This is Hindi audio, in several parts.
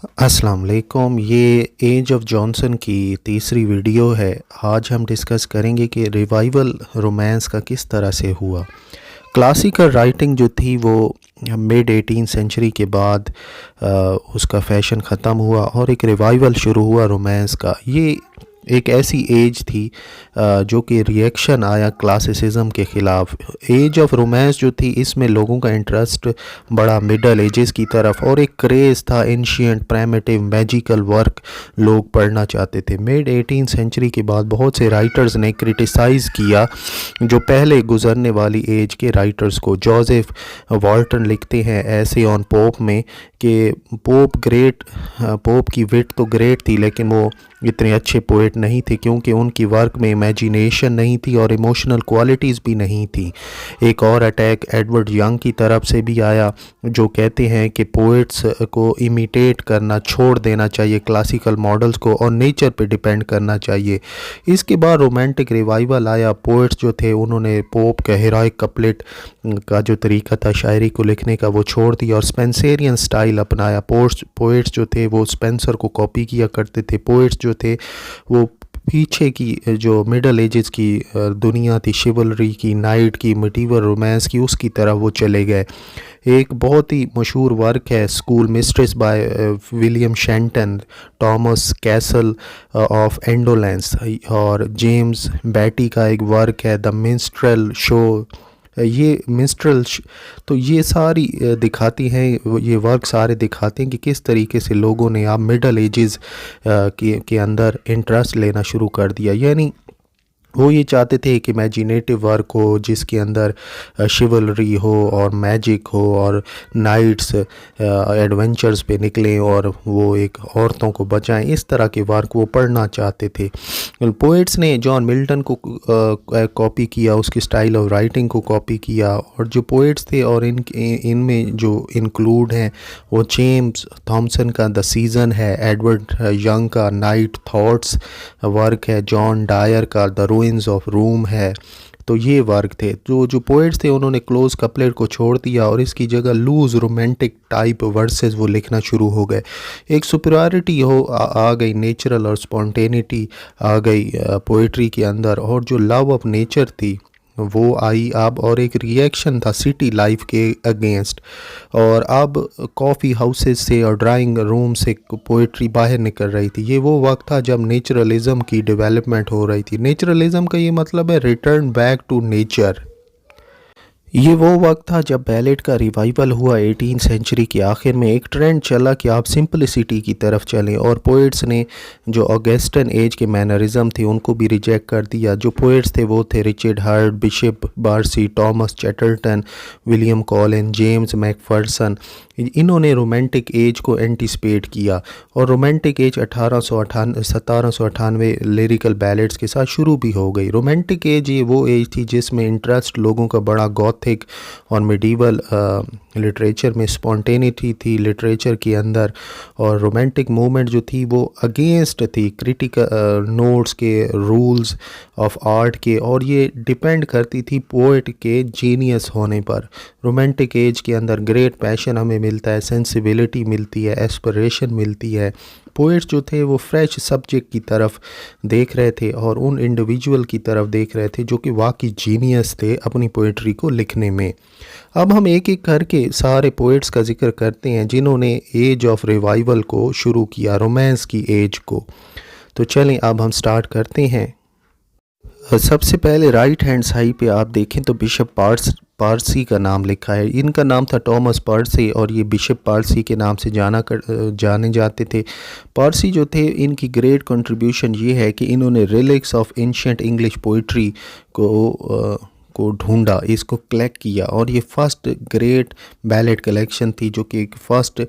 अस्सलाम वालेकुम। ये एज ऑफ जॉनसन की तीसरी वीडियो है। आज हम डिस्कस करेंगे कि रिवाइवल रोमांस का किस तरह से हुआ। क्लासिकल राइटिंग जो थी वो मिड 18 सेंचुरी के बाद उसका फैशन ख़त्म हुआ और एक रिवाइवल शुरू हुआ रोमांस का। ये एक ऐसी एज थी जो कि रिएक्शन आया क्लासिसिज्म के ख़िलाफ़। एज ऑफ रोमांस जो थी इसमें लोगों का इंटरेस्ट बड़ा मिडल एजेस की तरफ और एक क्रेज़ था एंशियंट प्राइमेटिव मैजिकल वर्क लोग पढ़ना चाहते थे। मिड 18 सेंचुरी के बाद बहुत से राइटर्स ने क्रिटिसाइज़ किया जो पहले गुजरने वाली एज के राइटर्स को। जोसेफ वॉल्टन लिखते हैं ऐसे ऑन पोप में कि पोप की विट तो ग्रेट थी लेकिन वो इतने अच्छे पोएट नहीं थे क्योंकि उनकी वर्क में इमेजिनेशन नहीं थी और इमोशनल क्वालिटीज़ भी नहीं थी। एक और अटैक एडवर्ड यंग की तरफ से भी आया जो कहते हैं कि पोएट्स को इमिटेट करना छोड़ देना चाहिए क्लासिकल मॉडल्स को और नेचर पे डिपेंड करना चाहिए। इसके बाद रोमांटिक रिवाइवल आया। पोएट्स जो थे उन्होंने पोप का हेरोइक कपलेट का जो तरीका था शायरी को लिखने का वो छोड़ दिया और स्पेंसरियन स्टाइल अपनाया। पोएट्स जो थे वो स्पेंसर को कॉपी किया करते थे। पोएट्स जो थे वो पीछे की जो मिडल एजेस की दुनिया थी, शिवलरी की, नाइट की, मिडीवल रोमांस की, उसकी तरफ वो चले गए। एक बहुत ही मशहूर वर्क है school mistress by William Shenstone, Thomas castle of Indolence और जेम्स बैटी का एक वर्क है द मिन्स्ट्रेल शो। ये मिन्स्ट्रेल तो ये सारी दिखाती हैं, ये वर्क सारे दिखाते हैं कि किस तरीके से लोगों ने आप मिडल एजेस के अंदर इंटरेस्ट लेना शुरू कर दिया। यानी वो ये चाहते थे कि इमेजिनेटिव वर्क हो जिसके अंदर शिवलरी हो और मैजिक हो और नाइट्स एडवेंचर्स पे निकलें और वो एक औरतों को बचाएं। इस तरह के वर्क वो पढ़ना चाहते थे। पोएट्स ने जॉन मिल्टन को कॉपी किया, उसकी स्टाइल ऑफ राइटिंग को कॉपी किया और जो पोएट्स थे और इनमें जो इंक्लूड हैं वो जेम्स थॉमसन का द सीज़न है, एडवर्ड यंग का नाइट थॉट्स वर्क है, जॉन डायर का द रूइंस ऑफ रूम है। तो ये वर्क थे। जो पोएट्स थे उन्होंने क्लोज कपलेट को छोड़ दिया और इसकी जगह लूज रोमांटिक टाइप वर्सेस वो लिखना शुरू हो गए। एक सुपरियॉरिटी आ गई, नेचुरल और स्पॉन्टेनिटी आ गई पोइट्री के अंदर और जो लव ऑफ नेचर थी वो आई अब और एक रिएक्शन था सिटी लाइफ के अगेंस्ट। और अब कॉफ़ी हाउसेस से और ड्राइंग रूम से पोइट्री बाहर निकल रही थी। ये वो वक्त था जब नेचुरलिज़म की डेवलपमेंट हो रही थी। नेचुरलिज़म का ये मतलब है रिटर्न बैक टू नेचर। ये वो वक्त था जब बैलेट का रिवाइवल हुआ 18 सेंचुरी के आखिर में। एक ट्रेंड चला कि आप सिंपलिसिटी की तरफ चलें और पोएट्स ने जो ऑगस्टन एज के मैनरिज्म थे उनको भी रिजेक्ट कर दिया। जो पोएट्स थे वो थे Richard Hurd, Bishop Percy, Thomas Chatterton, William Collin, James Macpherson. इन्होंने रोमांटिक एज को एंटिसिपेट किया और रोमांटिक एज 1798 लिरिकल बैलेट्स के साथ शुरू भी हो गई। रोमांटिक एज ये वो एज थी जिसमें इंटरेस्ट लोगों का बड़ा गॉथिक और मिडीवल लिटरेचर में स्पॉन्टेनिटी थी लिटरेचर के अंदर। और रोमांटिक मूवमेंट जो थी वो अगेंस्ट थी क्रिटिकल नोट्स के, रूल्स ऑफ आर्ट के, और ये डिपेंड करती थी पोएट के जीनियस होने पर। रोमांटिक एज के अंदर ग्रेट पैशन हमें मिलता है, सेंसिबिलिटी मिलती है, एस्पिरेशन मिलती है। पोएट्स जो थे वो फ्रेश सब्जेक्ट की तरफ देख रहे थे और उन इंडिविजुअल की तरफ देख रहे थे जो कि वाकई जीनियस थे अपनी पोएट्री को लिखने में। अब हम एक एक करके सारे पोएट्स का जिक्र करते हैं जिन्होंने एज ऑफ रिवाइवल को शुरू किया, रोमांस की एज को। तो चलें अब हम स्टार्ट करते हैं। सबसे पहले राइट हैंड साइड पे आप देखें तो बिशप पारसी का नाम लिखा है। इनका नाम था टॉमस पारसी और ये बिशप पारसी के नाम से जाने जाते थे। पारसी जो थे इनकी ग्रेट कंट्रीब्यूशन ये है कि इन्होंने relics of ancient English poetry को ढूंढा, इसको कलेक्ट किया और ये फर्स्ट ग्रेट बैलेट कलेक्शन थी जो कि एक फर्स्ट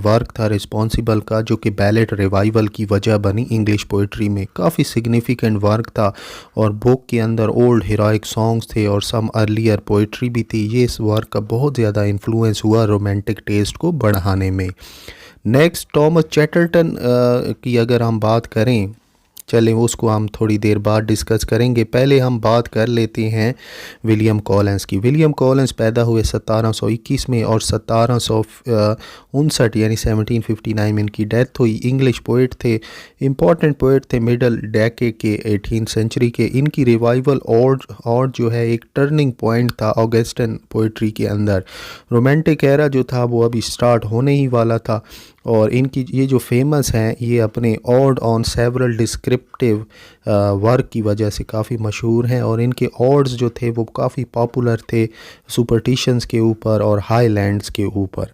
वर्क था रिस्पॉन्सिबल का जो कि बैलेट रिवाइवल की वजह बनी इंग्लिश पोइट्री में। काफ़ी सिग्निफिकेंट वर्क था और बुक के अंदर ओल्ड हीरोइक सॉन्ग्स थे और सम अर्लियर पोइट्री भी थी। ये इस वर्क का बहुत ज़्यादा इन्फ्लुएंस हुआ रोमांटिक टेस्ट को बढ़ाने में। नेक्स्ट टॉमस चैटरटन की अगर हम बात करें, चलें उसको हम थोड़ी देर बाद डिस्कस करेंगे। पहले हम बात कर लेते हैं विलियम कॉलिंस की। विलियम कॉलिंस पैदा हुए 1721 में और 1759 यानी 1759 में इनकी डेथ हुई। इंग्लिश पोइट थे, इम्पॉर्टेंट पोइट थे मिडल डेकेड के 18th सेंचुरी के। इनकी रिवाइवल और जो है एक टर्निंग पॉइंट था ऑगस्टन पोइट्री के अंदर। रोमांटिक एरा जो था वो अभी स्टार्ट होने ही वाला था और इनकी ये जो फेमस हैं ये अपने odd on several descriptive work की वजह से काफ़ी मशहूर हैं और इनके ऑड्स जो थे वो काफ़ी पॉपुलर थे सुपरटिशंस के ऊपर और हाईलैंड्स के ऊपर।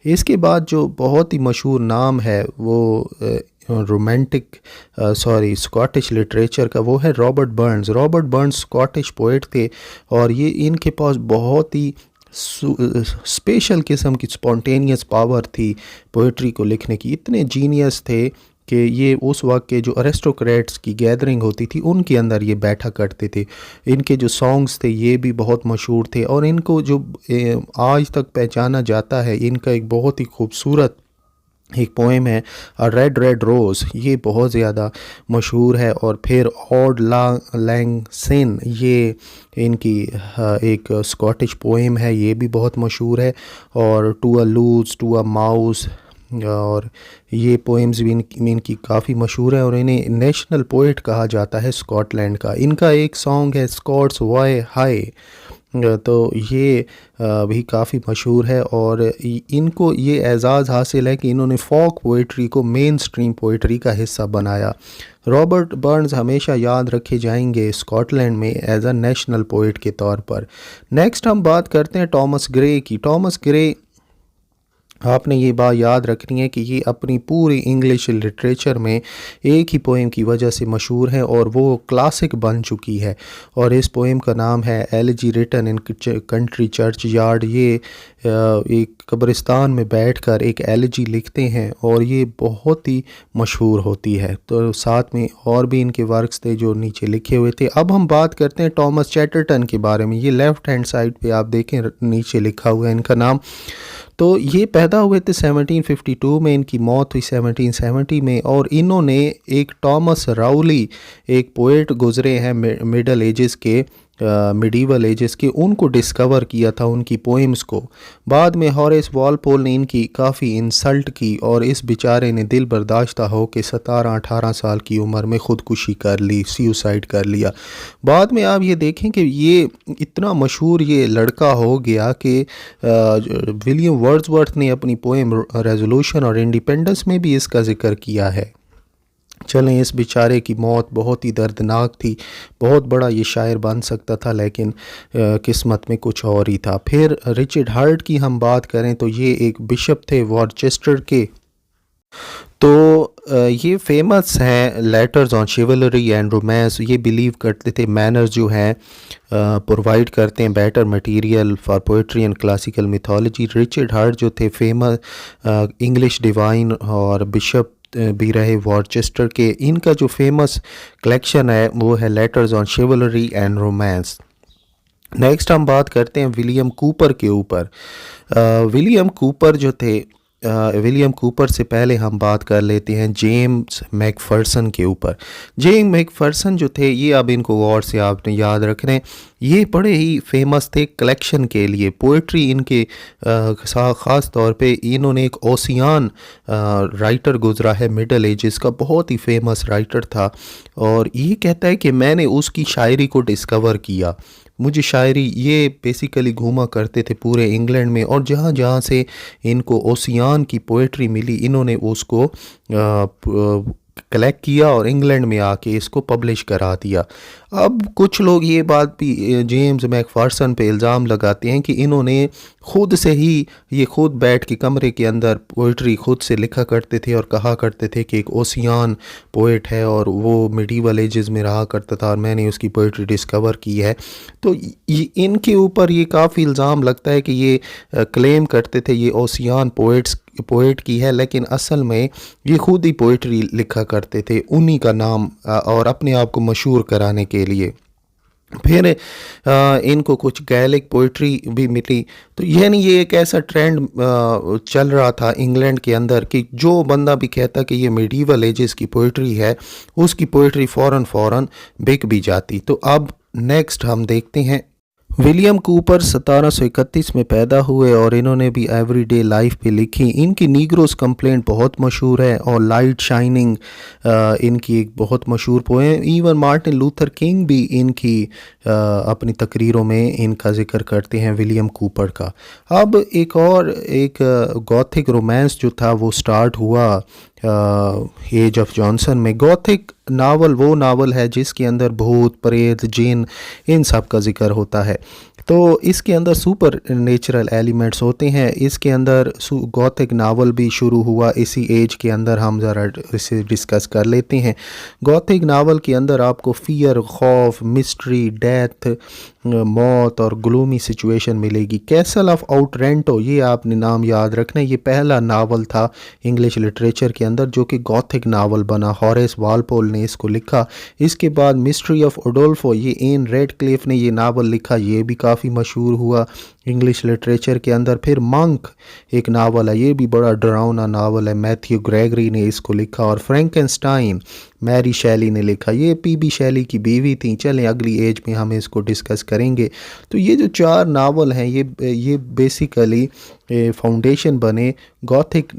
इसके बाद जो बहुत ही मशहूर नाम है वो रोमांटिक स्कॉटिश लिटरेचर का वो है Robert Burns. Robert Burns Scottish poet थे और ये इनके पास बहुत ही स्पेशल किस्म की स्पॉन्टेनियस पावर थी पोइट्री को लिखने की। इतने जीनियस थे कि ये उस वक्त के जो अरिस्टोक्रेट्स की गैदरिंग होती थी उनके अंदर ये बैठा करते थे। इनके जो सॉन्ग्स थे ये भी बहुत मशहूर थे और इनको जो आज तक पहचाना जाता है, इनका एक बहुत ही खूबसूरत एक पोएम है अ रेड रेड रोज़, ये बहुत ज़्यादा मशहूर है। और फिर ऑड लैंग सिन, ये इनकी एक स्कॉटिश पोएम है, ये भी बहुत मशहूर है। और to a louse to a mouse, और ये पोएम्स भी इनकी काफ़ी मशहूर है और इन्हें नेशनल पोइट कहा जाता है स्कॉटलैंड का। इनका एक सॉन्ग है स्कॉट्स वाई हाई, तो ये भी काफ़ी मशहूर है और इनको ये एज़ाज़ हासिल है कि इन्होंने फ़ोक पोइट्री को मेन स्ट्रीम पोइट्री का हिस्सा बनाया। रॉबर्ट बर्न्स हमेशा याद रखे जाएंगे स्कॉटलैंड में एज अ नेशनल पोइट के तौर पर। नेक्स्ट हम बात करते हैं टॉमस ग्रे की। टॉमस ग्रे, आपने ये बात याद रखनी है कि ये अपनी पूरी इंग्लिश लिटरेचर में एक ही पोएम की वजह से मशहूर है और वो क्लासिक बन चुकी है और इस पोएम का नाम है elegy written in country churchyard. ये एक कब्रिस्तान में बैठकर एक एलिजी लिखते हैं और ये बहुत ही मशहूर होती है। तो साथ में और भी इनके वर्क्स थे जो नीचे लिखे हुए थे। अब हम बात करते हैं टॉमस चैटरटन के बारे में। ये लेफ़्ट हैंड साइड पे आप देखें नीचे लिखा हुआ है इनका नाम। तो ये पैदा हुए थे 1752 में, इनकी मौत हुई 1770 में और इन्होंने एक टॉमस राउली, एक पोएट गुज़रे हैं मिडल एजेस के, मिडीवल एजेस के, उनको डिस्कवर किया था उनकी पोएम्स को। बाद में हॉरेस वॉलपोल ने इनकी काफ़ी इंसल्ट की और इस बेचारे ने दिल बर्दाश्ता हो के 17-18 साल की उम्र में ख़ुदकुशी कर ली, सुसाइड कर लिया। बाद में आप ये देखें कि ये इतना मशहूर ये लड़का हो गया कि विलियम वर्ड्सवर्थ ने अपनी पोएम रेजोल्यूशन और इंडिपेंडेंस में भी इसका जिक्र किया है। चलें, इस बेचारे की मौत बहुत ही दर्दनाक थी, बहुत बड़ा ये शायर बन सकता था लेकिन किस्मत में कुछ और ही था। फिर रिचर्ड हार्ट की हम बात करें तो ये एक बिशप थे वॉरचेस्टर के। तो ये फेमस हैं लेटर्स ऑन शिवलरी एंड रोमांस। ये बिलीव करते थे मैनर्स जो हैं प्रोवाइड करते हैं better material for poetry and classical mythology. Richard heart जो थे फेमस इंग्लिश डिवाइन और बिशप भी रहे वॉरचेस्टर के। इनका जो फेमस कलेक्शन है वो है letters on शिवलरी and romance. Next हम बात करते हैं विलियम कूपर के ऊपर। विलियम कूपर जो थे, विलियम कूपर से पहले हम बात कर लेते हैं जेम्स मैकफर्सन के ऊपर। जेम्स मैकफर्सन जो थे ये, अब इनको गौर से आपने याद रखने, ये बड़े ही फेमस थे कलेक्शन के लिए। पोइट्री इनके ख़ास तौर पे इन्होंने एक ओसियान राइटर गुजरा है मिडल एजेस का, बहुत ही फेमस राइटर था और ये कहता है कि मैंने उसकी शायरी को डिस्कवर किया। मुझे शायरी, ये बेसिकली घूमा करते थे पूरे इंग्लैंड में और जहाँ जहाँ से इनको ओसियान की पोइट्री मिली इन्होंने उसको कलेक्ट किया और इंग्लैंड में आके इसको पब्लिश करा दिया। अब कुछ लोग ये बात भी जेम्स मैकफर्सन पे इल्ज़ाम लगाते हैं कि इन्होंने ख़ुद से ही, ये ख़ुद बैठ के कमरे के अंदर पोइट्री ख़ुद से लिखा करते थे और कहा करते थे कि एक ओसियान पोइट है और वो मिडीवल एजेस में रहा करता था और मैंने उसकी पोइट्री डिस्कवर की है। तो इनके ऊपर ये काफ़ी इल्ज़ाम लगता है कि ये क्लेम करते थे ये ओसियान पोइट की है, लेकिन असल में ये खुद ही पोइट्री लिखा करते थे उन्हीं का नाम और अपने आप को मशहूर कराने के लिए। फिर इनको कुछ गैलिक पोइट्री भी मिली। तो यानी ये एक ऐसा ट्रेंड चल रहा था इंग्लैंड के अंदर कि जो बंदा भी कहता कि ये मिडीवल एजेस की पोइट्री है, उसकी पोइट्री फ़ौरन बिक भी जाती। तो अब नेक्स्ट हम देखते हैं, विलियम कूपर 1731 में पैदा हुए और इन्होंने भी एवरीडे लाइफ पे लिखी। इनकी नीग्रोस कंप्लेंट बहुत मशहूर है और लाइट शाइनिंग इनकी एक बहुत मशहूर poem. Even Martin Luther king भी इनकी अपनी तकरीरों में इनका जिक्र करते हैं, विलियम कूपर का। अब एक गॉथिक रोमांस जो था वो स्टार्ट हुआ एज ऑफ जॉनसन में। गॉथिक नावल वो नावल है जिसके अंदर भूत प्रेत जिन इन सब का जिक्र होता है। तो इसके अंदर सुपर नेचुरल एलिमेंट्स होते हैं। इसके अंदर गॉथिक नावल भी शुरू हुआ इसी एज के अंदर। हम ज़रा इसे डिस्कस कर लेते हैं। गॉथिक नावल के अंदर आपको फियर, खौफ, मिस्ट्री, डेथ, मौत और ग्लूमी सिचुएशन मिलेगी। कैसल ऑफ आउटरेंटो, ये आपने नाम याद रखना है, ये पहला नावल था इंग्लिश लिटरेचर के अंदर जो कि गॉथिक नावल बना। हॉरेस वालपोल ने इसको लिखा। इसके बाद मिस्ट्री ऑफ ओडोल्फो, ये एन रेडक्लिफ ने ये नावल लिखा, ये भी काफ़ी मशहूर हुआ इंग्लिश लिटरेचर के अंदर। फिर मंक एक नावल है, ये भी बड़ा डरावना नावल है, मैथ्यू ग्रेगरी ने इसको लिखा। और फ्रैंकेनस्टाइन मैरी शैली ने लिखा, ये पीबी शैली की बीवी थी। चलें अगली एज में हम इसको डिस्कस करेंगे। तो ये जो 4 नावल हैं ये बेसिकली फाउंडेशन बने गॉथिक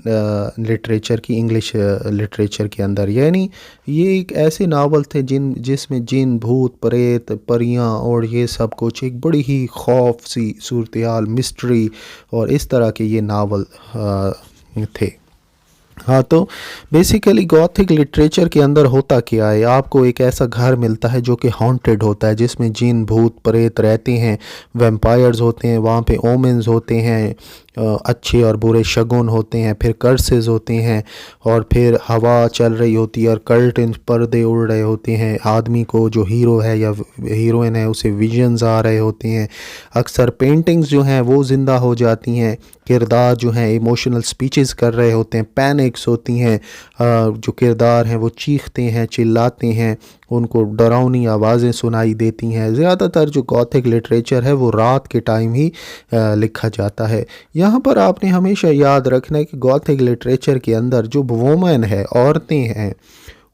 लिटरेचर की, इंग्लिश लिटरेचर के अंदर। यानी ये एक ऐसे नावल थे जिसमें जिन, भूत, प्रेत, परियां और ये सब कुछ, एक बड़ी ही खौफ सी सूरत-ए-हाल, मिस्ट्री और इस तरह के ये नावल थे। हाँ, तो बेसिकली गॉथिक लिटरेचर के अंदर होता क्या है, आपको एक ऐसा घर मिलता है जो कि हॉन्टेड होता है, जिसमें जिन, भूत, प्रेत रहते हैं, वैम्पायर्स होते हैं, वहाँ पे ओमेंस होते हैं, अच्छे और बुरे शगुन होते हैं, फिर कर्सेस होते हैं, और फिर हवा चल रही होती है और कर्टन पर्दे उड़ रहे होते हैं। आदमी को, जो हीरो है या हीरोइन है, उसे विजन्स आ रहे होते हैं। अक्सर पेंटिंग्स जो हैं वो ज़िंदा हो जाती हैं। किरदार जो हैं इमोशनल स्पीचेस कर रहे होते हैं, पैनिक्स होती हैं। जो किरदार हैं वो चीखते हैं, चिल्लाते हैं, उनको डरावनी आवाज़ें सुनाई देती हैं। ज़्यादातर जो गॉथिक लिटरेचर है वो रात के टाइम ही लिखा जाता है। यहाँ पर आपने हमेशा याद रखना है कि गॉथिक लिटरेचर के अंदर जो वुमेन है, औरतें हैं,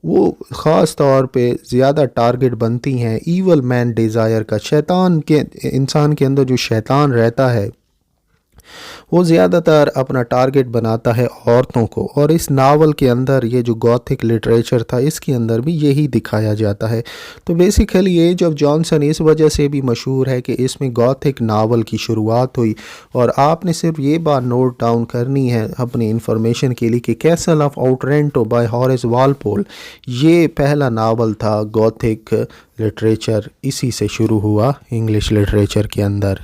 वो ख़ास तौर पे ज़्यादा टारगेट बनती हैं ईवल मैन डिज़ायर का। शैतान के, इंसान के अंदर जो शैतान रहता है वो ज़्यादातर अपना टारगेट बनाता है औरतों को। और इस नावल के अंदर, ये जो गॉथिक लिटरेचर था, इसके अंदर भी यही दिखाया जाता है। तो बेसिकली एज ऑफ जॉनसन इस वजह से भी मशहूर है कि इसमें गॉथिक नावल की शुरुआत हुई। और आपने सिर्फ ये बात नोट डाउन करनी है अपनी इंफॉर्मेशन के लिए कि castle of Otranto by Horace Walpole, ये पहला नावल था गॉथिक लिटरेचर, इसी से शुरू हुआ इंग्लिश लिटरेचर के अंदर।